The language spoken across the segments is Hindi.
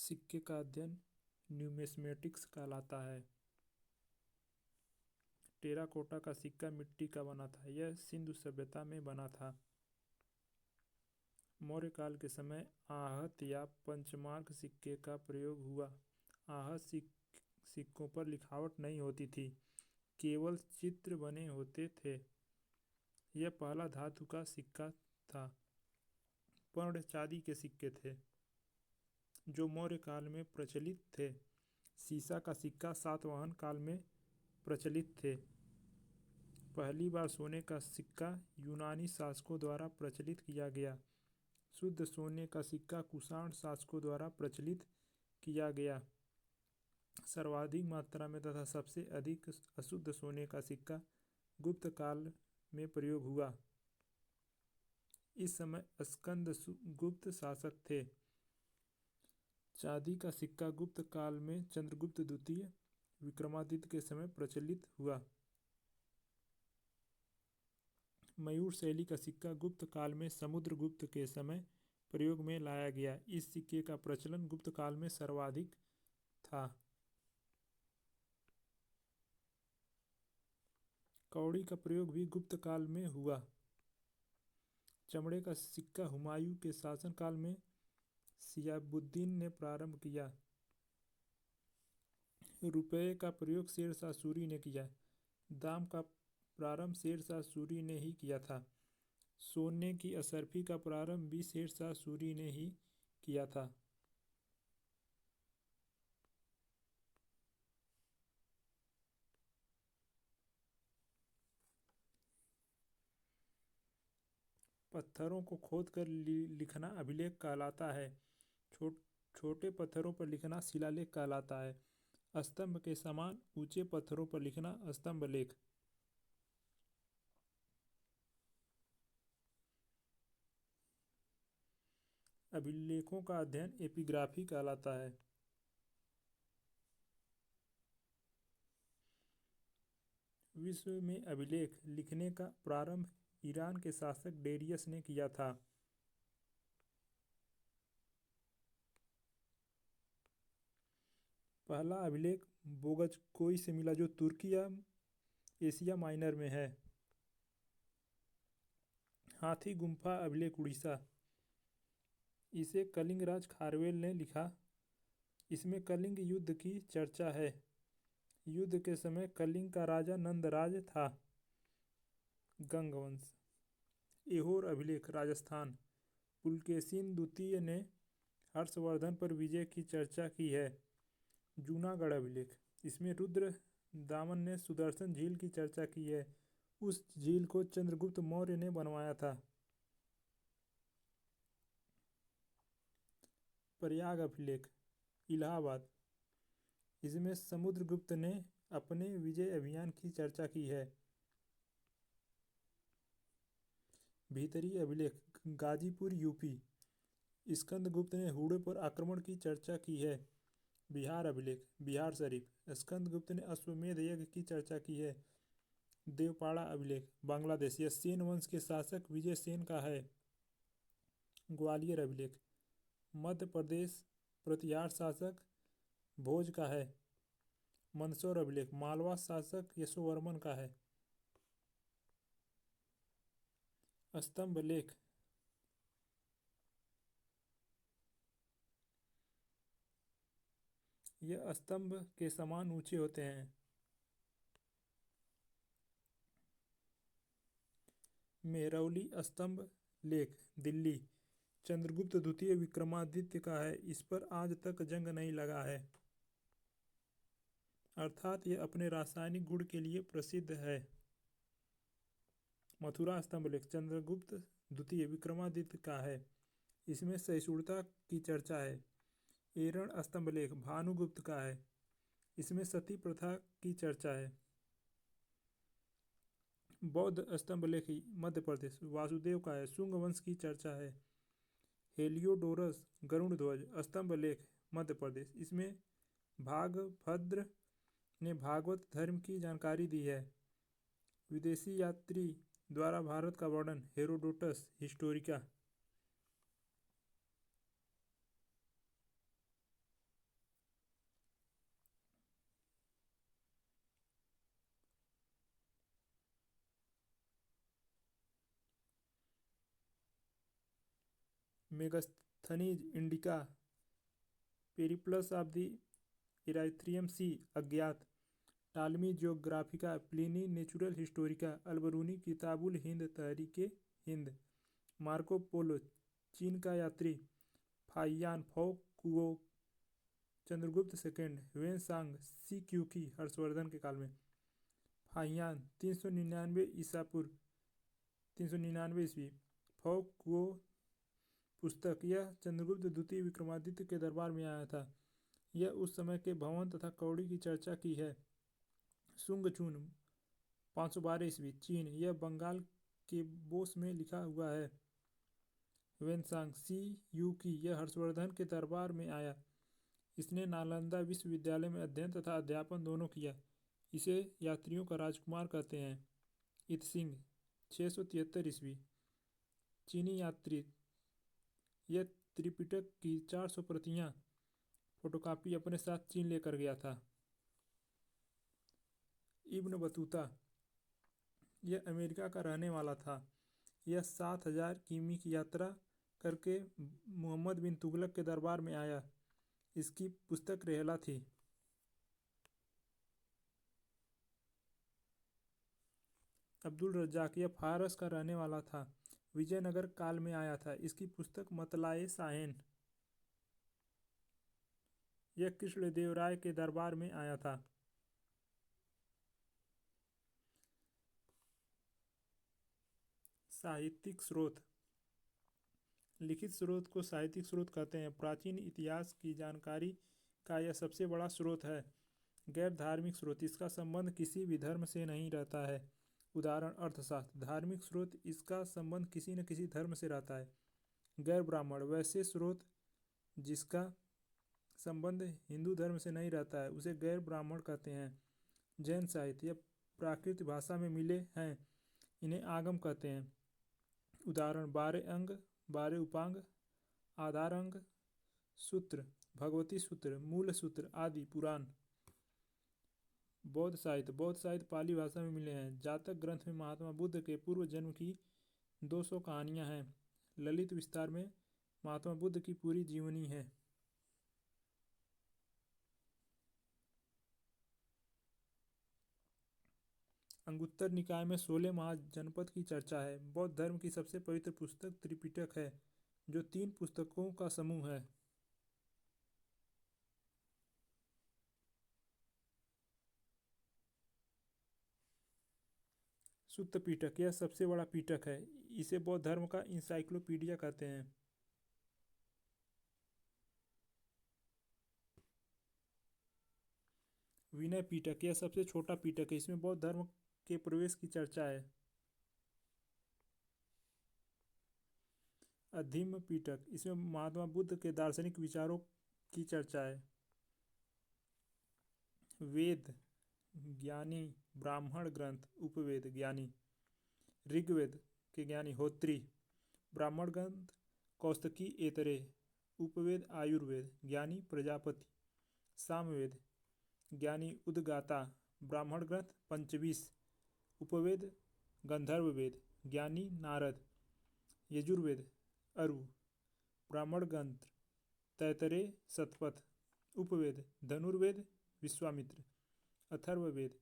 सिक्के का अध्ययन न्यूमिस्मेटिक्स कहलाता है। टेराकोटा का सिक्का मिट्टी का बना था। यह सिंधु सभ्यता में बना था। मौर्य काल के समय आहत या पंचमार्क सिक्के का प्रयोग हुआ। आहत सिक्कों पर लिखावट नहीं होती थी, केवल चित्र बने होते थे। यह पहला धातु का सिक्का था। पर्ण चांदी के सिक्के थे जो मौर्य काल में प्रचलित थे। सीसा का सिक्का सातवाहन काल में प्रचलित थे। पहली बार सोने का सिक्का यूनानी शासकों द्वारा प्रचलित किया गया। शुद्ध सोने का सिक्का कुषाण शासकों द्वारा प्रचलित किया गया। सर्वाधिक मात्रा में तथा सबसे अधिक अशुद्ध सोने का सिक्का गुप्त काल में प्रयोग हुआ। इस समय स्कंद गुप्त शासक थे। चांदी का सिक्का गुप्त काल में चंद्रगुप्त द्वितीय विक्रमादित्य के समय प्रचलित हुआ। मयूर शैली का सिक्का गुप्त काल में समुद्रगुप्त के समय प्रयोग में लाया गया। इस सिक्के का प्रचलन गुप्त काल में सर्वाधिक था। कौड़ी का प्रयोग भी गुप्त काल में हुआ। चमड़े का सिक्का हुमायूं के शासनकाल में शिहाबुद्दीन ने प्रारंभ किया। रुपये का प्रयोग शेरशाह सूरी ने किया। दाम का प्रारंभ शेरशाह सूरी ने ही किया था। सोने की असरफी का प्रारंभ भी शेरशाह सूरी ने ही किया था। पत्थरों को खोदकर लिखना अभिलेख कहलाता है। छोटे पत्थरों पर लिखना शिलालेख कहलाता है। स्तंभ के समान ऊंचे पत्थरों पर लिखना स्तंभ लेख। अभिलेखों का अध्ययन एपिग्राफी कहलाता है। विश्व में अभिलेख लिखने का प्रारंभ ईरान के शासक डेरियस ने किया था। पहला अभिलेख बोगजकोई से मिला जो तुर्की या एशिया माइनर में है। हाथी गुम्फा अभिलेख उड़ीसा। इसे कलिंग राज खारवेल ने लिखा। इसमें कलिंग युद्ध की चर्चा है। युद्ध के समय कलिंग का राजा नंदराज था। गंगवंश। ऐहोर अभिलेख राजस्थान। पुलकेशिन द्वितीय ने हर्षवर्धन पर विजय की चर्चा की है। जूनागढ़ अभिलेख। इसमें रुद्र दामन ने सुदर्शन झील की चर्चा की है। उस झील को चंद्रगुप्त मौर्य ने बनवाया था। प्रयाग अभिलेख इलाहाबाद। इसमें समुद्रगुप्त ने अपने विजय अभियान की चर्चा की है। भीतरी अभिलेख गाजीपुर यूपी। स्कंदगुप्त ने हूड़े पर आक्रमण की चर्चा की है। बिहार अभिलेख बिहार शरीफ। स्कंदगुप्त ने अश्वमेध यज्ञ की चर्चा की है। देवपाड़ा अभिलेख बांग्लादेश। यह सेन वंश के शासक विजय सेन का है। ग्वालियर अभिलेख मध्य प्रदेश प्रतिहार शासक भोज का है। मंदसौर अभिलेख मालवा शासक यशोवर्मन का है। स्तंभ लेख यह स्तंभ के समान ऊंचे होते हैं। मेहरौली स्तंभ लेख दिल्ली। चंद्रगुप्त द्वितीय विक्रमादित्य का है। इस पर आज तक जंग नहीं लगा है, अर्थात यह अपने रासायनिक गुण के लिए प्रसिद्ध है। मथुरा स्तंभ लेख चंद्रगुप्त द्वितीय विक्रमादित्य का है। इसमें सहिष्णुता की चर्चा है। एरण स्तंभ लेख भानुगुप्त का है। इसमें सती प्रथा की चर्चा है। बौद्ध स्तंभ लेख मध्य प्रदेश वासुदेव का है। शुंग वंश की चर्चा है। हेलियोडोरस गरुड़ ध्वज स्तंभ लेख मध्य प्रदेश। इसमें भागभद्र ने भागवत धर्म की जानकारी दी है। विदेशी यात्री द्वारा भारत का वर्णन Herodotus Historica. Megasthenes Indica, Periplus of the Erythraean Sea अज्ञात, Ptolemy Geographica, Pliny natural Historica, Alberuni किताबुल हिंद तहरीके हिंद, मार्को पोलो चीन का यात्री, Faxian Fo Kuo Chandragupta second, Hiuen Tsang Si क्यूकी हर्षवर्धन के काल में, फाहियान 399 ईसापुर 399 ईस्वी, फो कुओ पुस्तक, यह चंद्रगुप्त द्वितीय विक्रमादित्य के दरबार में आया था। यह उस समय के भवन तथा कौड़ी की चर्चा की है। सुंग चून 512 ईस्वी, चीन, यह बंगाल के बोस में लिखा हुआ है। वेनसांग सी यू की, यह हर्षवर्धन के दरबार में आया। इसने नालंदा विश्वविद्यालय में अध्ययन तथा अध्यापन दोनों किया। इसे यात्रियों का राजकुमार कहते हैं। इतसिंग 673 ईस्वी, चीनी यात्री, यह त्रिपिटक की 400 प्रतियां फोटोकॉपी अपने साथ चीन लेकर गया था। इब्न बतूता, यह अमेरिका का रहने वाला था। यह 7000 किमी की यात्रा करके मोहम्मद बिन तुगलक के दरबार में आया। इसकी पुस्तक रेहला थी। अब्दुल रज्जाक, यह फारस का रहने वाला था। विजयनगर काल में आया था। इसकी पुस्तक मतलाए साहेन, यह कृष्णदेवराय के दरबार में आया था। साहित्यिक स्रोत, लिखित स्रोत को साहित्यिक स्रोत कहते हैं। प्राचीन इतिहास की जानकारी का यह सबसे बड़ा स्रोत है। गैर धार्मिक स्रोत, इसका संबंध किसी भी धर्म से नहीं रहता है। उदाहरण अर्थशास्त्र। धार्मिक स्रोत, इसका संबंध किसी न किसी धर्म से रहता है। गैर ब्राह्मण, वैसे स्रोत जिसका संबंध हिंदू धर्म से नहीं रहता है उसे गैर ब्राह्मण कहते हैं। जैन साहित्य, यह प्राकृत भाषा में मिले हैं, इन्हें आगम कहते हैं। उदाहरण 12 अंग, 12 उपांग, आधार अंग, सूत्र, भगवती सूत्र, मूल सूत्र आदि पुराण। बौद्ध साहित्य, बौद्ध साहित्य पाली भाषा में मिले हैं। जातक ग्रंथ में महात्मा बुद्ध के पूर्व जन्म की 200 कहानियां हैं। ललित विस्तार में महात्मा बुद्ध की पूरी जीवनी है। अंगुत्तर निकाय में 16 महाजनपद की चर्चा है। बौद्ध धर्म की सबसे पवित्र पुस्तक त्रिपिटक है, जो 3 पुस्तकों का समूह है। सुत्त पीटक, यह सबसे बड़ा पीटक है। इसे बौद्ध धर्म का इंसाइक्लोपीडिया कहते हैं। विनय पीटक, यह सबसे छोटा पीटक है। इसमें बौद्ध धर्म के प्रवेश की चर्चा है। अधीम्य पीटक, इसमें महात्मा बुद्ध के दार्शनिक विचारों की चर्चा है। वेद ज्ञानी, ब्राह्मण ग्रंथ, उपवेद ज्ञानी, ऋग्वेद के ज्ञानी होत्री, ब्राह्मण ग्रंथ कौस्तकी एतरे, उपवेद आयुर्वेद ज्ञानी प्रजापति, सामवेद ज्ञानी उद्गाता, ब्राह्मण ग्रंथ पंचविश, उपवेद गंधर्व वेद ज्ञानी नारद, यजुर्वेद अरु, ब्राह्मण ग्रंथ तैतरे शतपथ, उपवेद धनुर्वेद विश्वामित्र, अथर्ववेद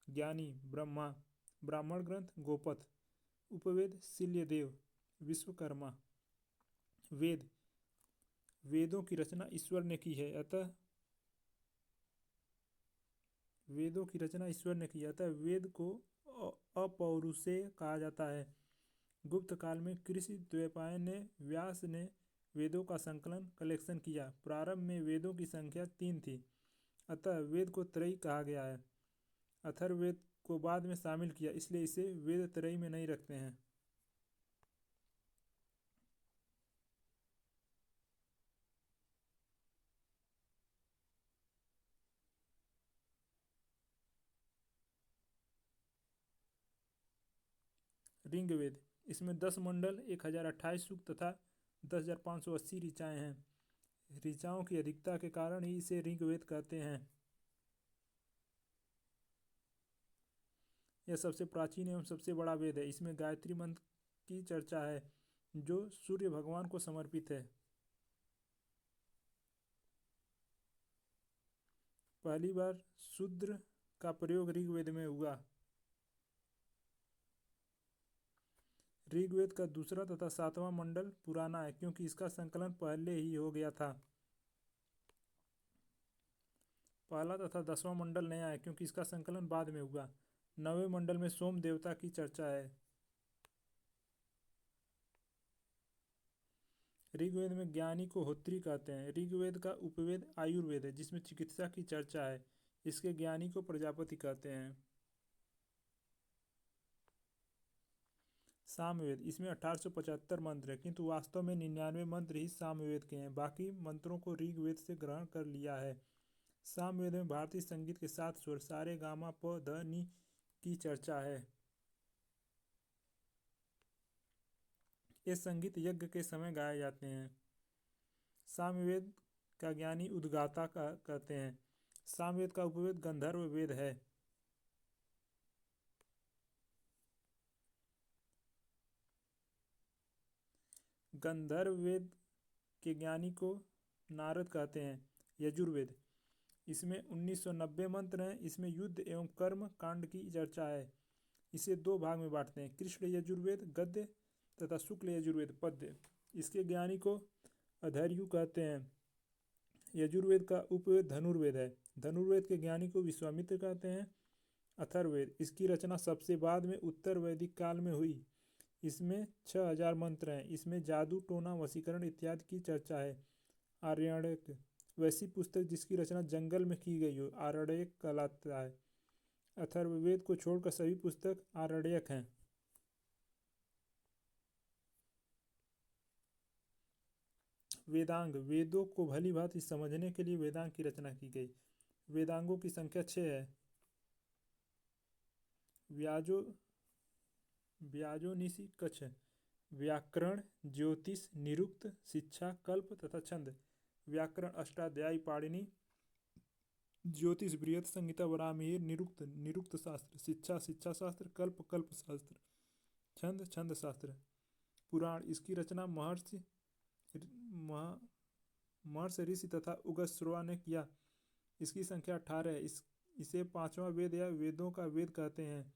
ज्ञानी ब्रह्मा, ब्राह्मण ग्रंथ गोपथ, उपवेद शिल्यदेव विश्वकर्मा। वेद, वेदों की रचना ईश्वर ने की है, अतः वेदों की रचना ईश्वर ने की, अतः वेद को अपौरुषेय कहा जाता है। गुप्त काल में कृषि द्वैपायन ने व्यास ने वेदों का संकलन कलेक्शन किया। प्रारंभ में वेदों की संख्या 3 थी, अतः वेद को त्रयी कहा गया है। अथर्ववेद को बाद में शामिल किया, इसलिए इसे वेद त्रयी में नहीं रखते हैं। ऋग्वेद, इसमें 10 मंडल, 1028 सूक्त तथा 10,580 ऋचाएं हैं। ऋचाओं की अधिकता के कारण ही इसे ऋग्वेद कहते हैं। यह सबसे प्राचीन एवं सबसे बड़ा वेद है। इसमें गायत्री मंत्र की चर्चा है। जो सूर्य भगवान को समर्पित है। पहली बार शूद्र का प्रयोग ऋग्वेद में हुआ। ऋग्वेद का दूसरा तथा सातवां मंडल पुराना है क्योंकि इसका संकलन पहले ही हो गया था। पहला तथा 10वां मंडल नया है क्योंकि इसका संकलन बाद में हुआ। 9वें मंडल में सोम देवता की चर्चा है। ऋग्वेद में ज्ञानी को होत्री कहते हैं। ऋग्वेद का उपवेद आयुर्वेद है जिसमें चिकित्सा की चर्चा है। इसके ज्ञानी को प्रजापति कहते हैं। सामवेद, इसमें 1875 मंत्र है किंतु वास्तव में 99 मंत्र ही सामवेद के हैं। बाकी मंत्रों को ऋग्वेद से ग्रहण कर लिया है। सामवेद में भारतीय संगीत के 7 स्वर सारे गामा प ध नी की चर्चा है। ये संगीत यज्ञ के समय गाए जाते हैं। सामवेद का ज्ञानी उद्गाता कहते हैं। सामवेद का उपवेद गंधर्व वेद है। गंधर्व वेद के ज्ञानी को नारद कहते हैं। यजुर्वेद, इसमें 1990 मंत्र हैं। इसमें युद्ध एवं कर्म कांड की चर्चा है। इसे 2 भाग में बांटते हैं, कृष्ण यजुर्वेद गद्य तथा शुक्ल यजुर्वेद पद्य। इसके ज्ञानी को अधर्यु कहते हैं। यजुर्वेद का उपवेद धनुर्वेद है। धनुर्वेद के ज्ञानी को विश्वामित्र कहते हैं। अथर्ववेद, इसकी रचना सबसे बाद में उत्तर वैदिक काल में हुई। इसमें 6000 मंत्र हैं। इसमें जादू टोना वशीकरण इत्यादि की चर्चा है। आरण्यक, वैसी पुस्तक जिसकी रचना जंगल में की गई हो आरण्यक कहलाता है। अथर्ववेद को छोड़कर सभी पुस्तक आरण्यक हैं। वेदांग, वेदों को भली भांति समझने के लिए वेदांग की रचना की गई। वेदांगों की संख्या 6 है। व्याजोनिसी कछ, व्याकरण, ज्योतिष, निरुक्त, शिक्षा, कल्प तथा छंद। व्याकरण अष्टाध्यायी पाणिनि, ज्योतिष बृहत संहिता वराहमिहिर, निरुक्त निरुक्त शास्त्र, शिक्षा शिक्षा शास्त्र, कल्प कल्प शास्त्र, छंद छंद शास्त्र। पुराण, इसकी रचना महर्षि ऋषि तथा उगस्वा ने किया। इसकी संख्या 18 है। इसे 5वां वेद या वेदों का वेद कहते हैं।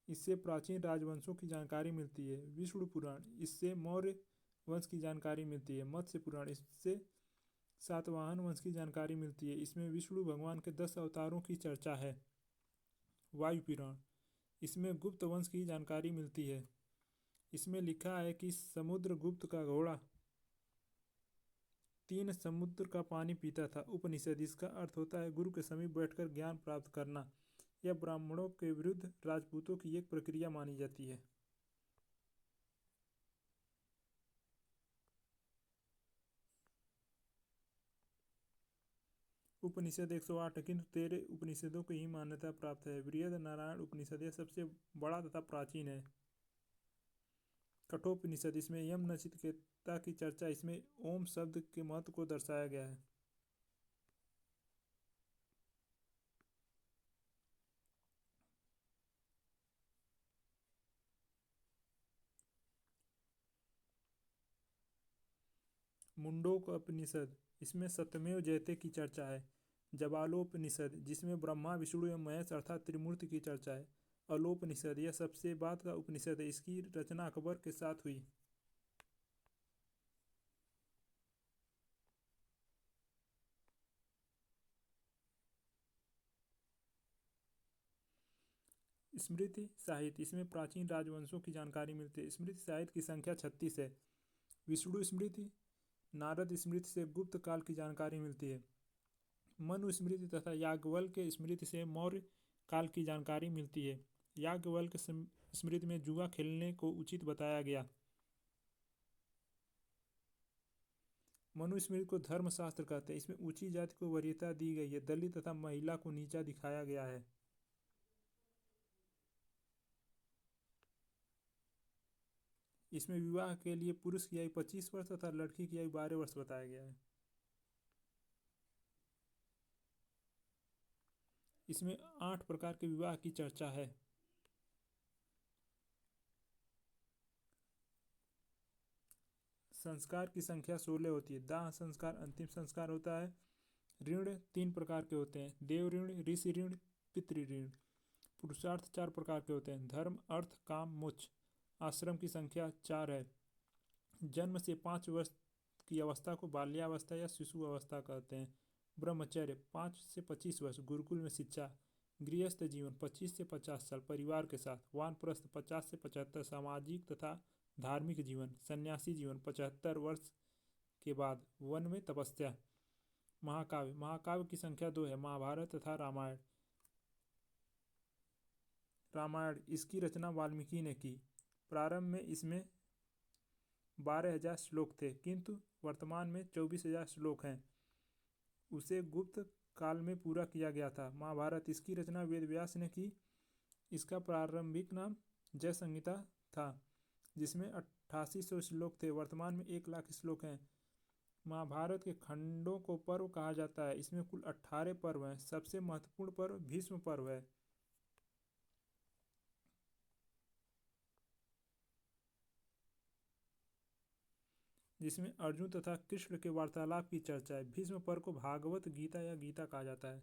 इससे प्राचीन राजवंशों की जानकारी मिलती है। विष्णु पुराण, इससे मौर्य वंश की जानकारी मिलती है। मत्स्य पुराण, इससे सातवाहन वंश की जानकारी मिलती है। इसमें विष्णु भगवान के 10 अवतारों की चर्चा है। वायु पुराण, इसमें गुप्त वंश की जानकारी मिलती है। इसमें लिखा है कि समुद्रगुप्त का घोड़ा 3 समुद्र का पानी पीता था। उपनिषद, इसका अर्थ होता है गुरु के समीप बैठकर ज्ञान प्राप्त करना। यह ब्राह्मणों के विरुद्ध राजपूतों की एक प्रक्रिया मानी जाती है। उपनिषद 108 किंतु 13 उपनिषदों को ही मान्यता प्राप्त है। बृहद नारायण उपनिषद यह सबसे बड़ा तथा प्राचीन है। कठोपनिषद, इसमें यम नचिकेता की चर्चा, इसमें ओम शब्द के महत्व को दर्शाया गया है। मुंडकोपनिषद, इसमें सत्यमेव जयते की चर्चा है। जबालोपनिषद, जिसमें ब्रह्मा विष्णु एवं महेश अर्थात त्रिमूर्ति की चर्चा है। अलोपनिषद, यह सबसे बाद का उपनिषद है। इसकी रचना अकबर के साथ हुई। स्मृति साहित्य, इसमें प्राचीन राजवंशों की जानकारी मिलती है। स्मृति साहित्य की संख्या 36 है। विष्णु स्मृति, नारद स्मृति से गुप्त काल की जानकारी मिलती है। मनु स्मृति तथा याज्ञवल्क्य स्मृति से मौर्य काल की जानकारी मिलती है। याज्ञवल्क्य स्मृति में जुआ खेलने को उचित बताया गया। मनु स्मृति को धर्मशास्त्र कहते हैं। इसमें ऊंची जाति को वरीयता दी गई है। दलित तथा महिला को नीचा दिखाया गया है। इसमें विवाह के लिए पुरुष की आयु 25 वर्ष तथा लड़की की आयु 12 वर्ष बताया गया है। इसमें 8 प्रकार के विवाह की चर्चा है। संस्कार की संख्या 16 होती है। दाह संस्कार अंतिम संस्कार होता है। ऋण 3 प्रकार के होते हैं, देव ऋण, ऋषि ऋण, पितृ ऋण। पुरुषार्थ 4 प्रकार के होते हैं, धर्म, अर्थ, काम, मोक्ष। आश्रम की संख्या 4 है। जन्म से 5 वर्ष की अवस्था को बाल्यावस्था या शिशु अवस्था कहते हैं। ब्रह्मचर्य 5 से 25 वर्ष, गुरुकुल में शिक्षा। गृहस्थ जीवन 25 से 50 साल परिवार के साथ। वानप्रस्थ 50 से 75, सामाजिक तथा धार्मिक जीवन। सन्यासी जीवन 75 वर्ष के बाद। वन में तपस्या। महाकाव्य, महाकाव्य की संख्या 2 है, महाभारत तथा रामायण। रामायण इसकी रचना वाल्मीकि ने की। प्रारंभ में इसमें 12,000 श्लोक थे, किंतु वर्तमान में 24,000 श्लोक हैं। उसे गुप्त काल में पूरा किया गया था। महाभारत इसकी रचना वेद व्यास ने की। इसका प्रारंभिक नाम जय संहिता था, जिसमें 8800 श्लोक थे। वर्तमान में 1,00,000 श्लोक हैं। महाभारत के खंडों को पर्व कहा जाता है। इसमें कुल 18 पर्व हैं। सबसे महत्वपूर्ण पर्व भीष्म पर्व है, जिसमें अर्जुन तथा कृष्ण के वार्तालाप की चर्चा है। भीष्म पर्व को भागवत गीता या गीता कहा जाता है।